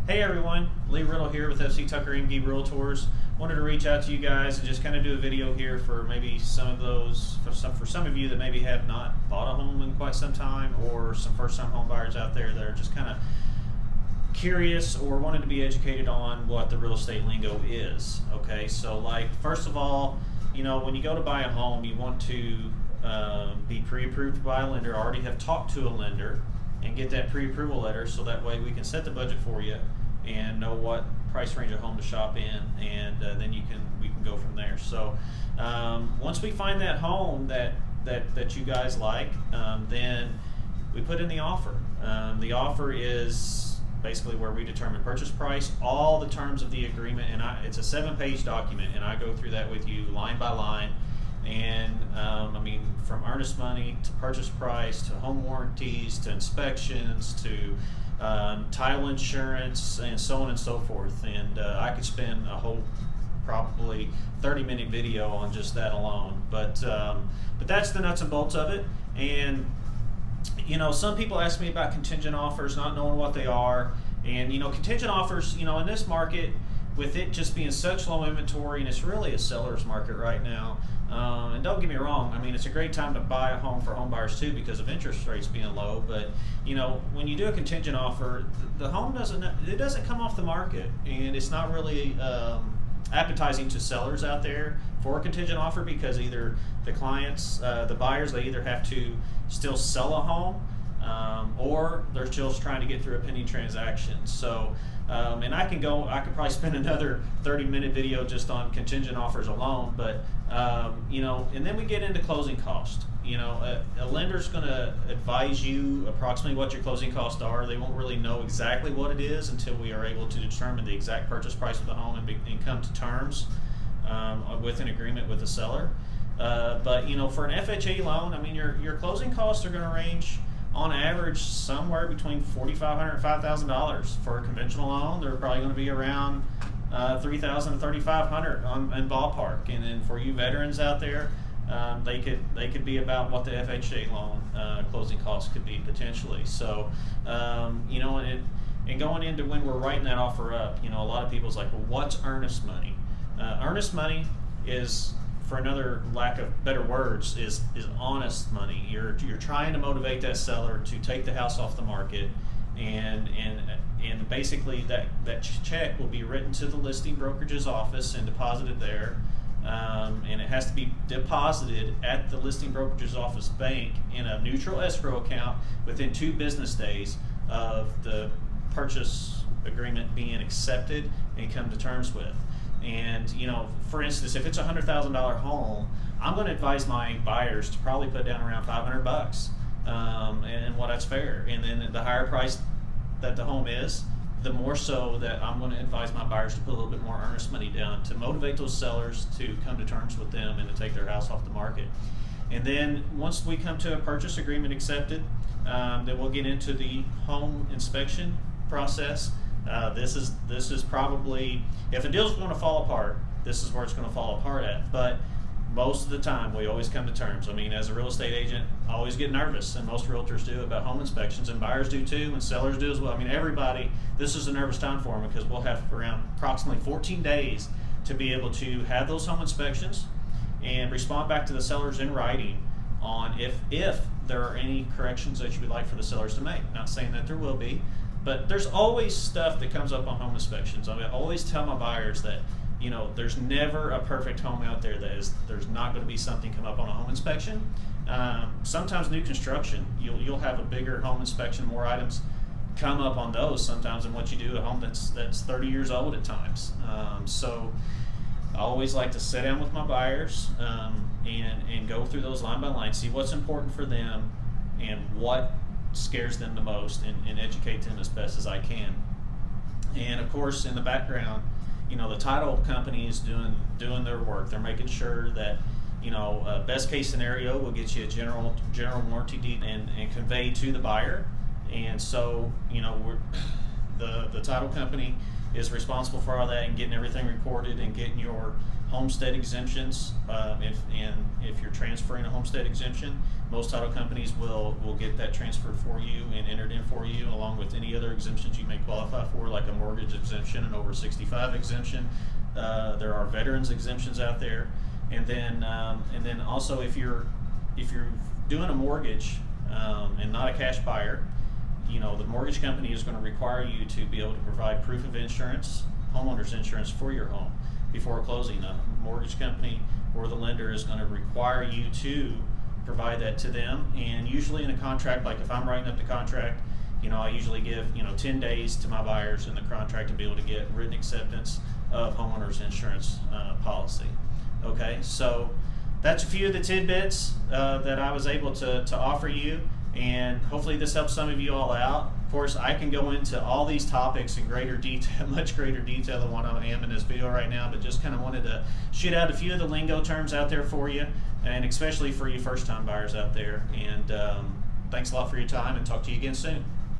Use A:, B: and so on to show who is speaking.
A: Hey everyone, Lee Riddle here with FC Tucker MG Realtors. Wanted to reach out to you guys and just kind of do a video here for maybe some of those, for some of you that maybe have not bought a home in quite some time, or some first-time home buyers out there that are just kind of curious or wanted to be educated on what the real estate lingo is. Okay, so like first of all, you know, when you go to buy a home, you want to be pre-approved by a lender, already have talked to a lender, and get that pre-approval letter, so that way we can set the budget for you and know what price range of home to shop in, and then we can go from there. So once we find that home that you guys like, then we put in the offer. The offer is basically where we determine purchase price, all the terms of the agreement, and it's a 7-page document, and I go through that with you line by line. And I mean, from earnest money to purchase price to home warranties to inspections to title insurance and so on and so forth. And I could spend a whole probably 30-minute video on just that alone. But that's the nuts and bolts of it. And you know, some people ask me about contingent offers, not knowing what they are. And you know, contingent offers, you know, in this market, with it just being such low inventory, and it's really a seller's market right now. And don't get me wrong, I mean, it's a great time to buy a home for home buyers too, because of interest rates being low. But you know, when you do a contingent offer, the home doesn't come off the market, and it's not really appetizing to sellers out there for a contingent offer, because either the clients, the buyers, they either have to still sell a home, or they're just trying to get through a pending transaction. So and I could probably spend another 30-minute video just on contingent offers alone. But you know, and then we get into closing cost. You know, a lender's going to advise you approximately what your closing costs are. They won't really know exactly what it is until we are able to determine the exact purchase price of the home and come to terms with an agreement with the seller. But you know, for an FHA loan, I mean, your closing costs are going to range on average somewhere between $4,500 and $5,000. For a conventional loan, they're probably going to be around $3,000 to $3,500 in ballpark. And then for you veterans out there, they could be about what the FHA loan closing costs could be potentially. So you know, and going into when we're writing that offer up, you know, a lot of people's like, well, what's earnest money? Earnest money is, for another lack of better words, is honest money. You're trying to motivate that seller to take the house off the market, and basically that check will be written to the listing brokerage's office and deposited there, and it has to be deposited at the listing brokerage's office bank in a neutral escrow account within 2 business days of the purchase agreement being accepted and come to terms with. And you know, for instance, if it's a $100,000 home, I'm going to advise my buyers to probably put down around $500, and what that's fair. And then the higher price that the home is, the more so that I'm going to advise my buyers to put a little bit more earnest money down to motivate those sellers to come to terms with them and to take their house off the market. And then once we come to a purchase agreement accepted, then we'll get into the home inspection process. This is probably, if a deal's going to fall apart, this is where it's going to fall apart at. But most of the time, we always come to terms. I mean, as a real estate agent, I always get nervous, and most realtors do, about home inspections, and buyers do too, and sellers do as well. I mean, everybody, this is a nervous time for them, because we'll have around approximately 14 days to be able to have those home inspections and respond back to the sellers in writing on if there are any corrections that you would like for the sellers to make. Not saying that there will be, but there's always stuff that comes up on home inspections. I mean, I always tell my buyers that, you know, there's never a perfect home out there there's not going to be something come up on a home inspection. Sometimes new construction, you'll have a bigger home inspection, more items come up on those sometimes than what you do at a home that's 30 years old at times. So I always like to sit down with my buyers and go through those line by line, see what's important for them and what scares them the most, and educate them as best as I can. And of course, in the background, you know, the title company is doing their work. They're making sure that, you know, best case scenario will get you a general warranty deed and convey to the buyer. And so, you know, the title company is responsible for all that, and getting everything recorded and getting your homestead exemptions. If you're transferring a homestead exemption, most title companies will get that transferred for you and entered in for you, along with any other exemptions you may qualify for, like a mortgage exemption, an over 65 exemption. There are veterans exemptions out there, and then also if you're doing a mortgage and not a cash buyer, the mortgage company is going to require you to be able to provide proof of insurance, homeowner's insurance for your home before closing. A mortgage company or the lender is going to require you to provide that to them, and usually in a contract, like if I'm writing up the contract, I usually give 10 days to my buyers in the contract to be able to get written acceptance of homeowner's insurance policy. Okay, so that's a few of the tidbits that I was able to offer you, and hopefully this helps some of you all out. Of course, I can go into all these topics in greater detail, much greater detail than what I am in this video right now, but just kind of wanted to shoot out a few of the lingo terms out there for you, and especially for you first-time buyers out there. And thanks a lot for your time, and talk to you again soon.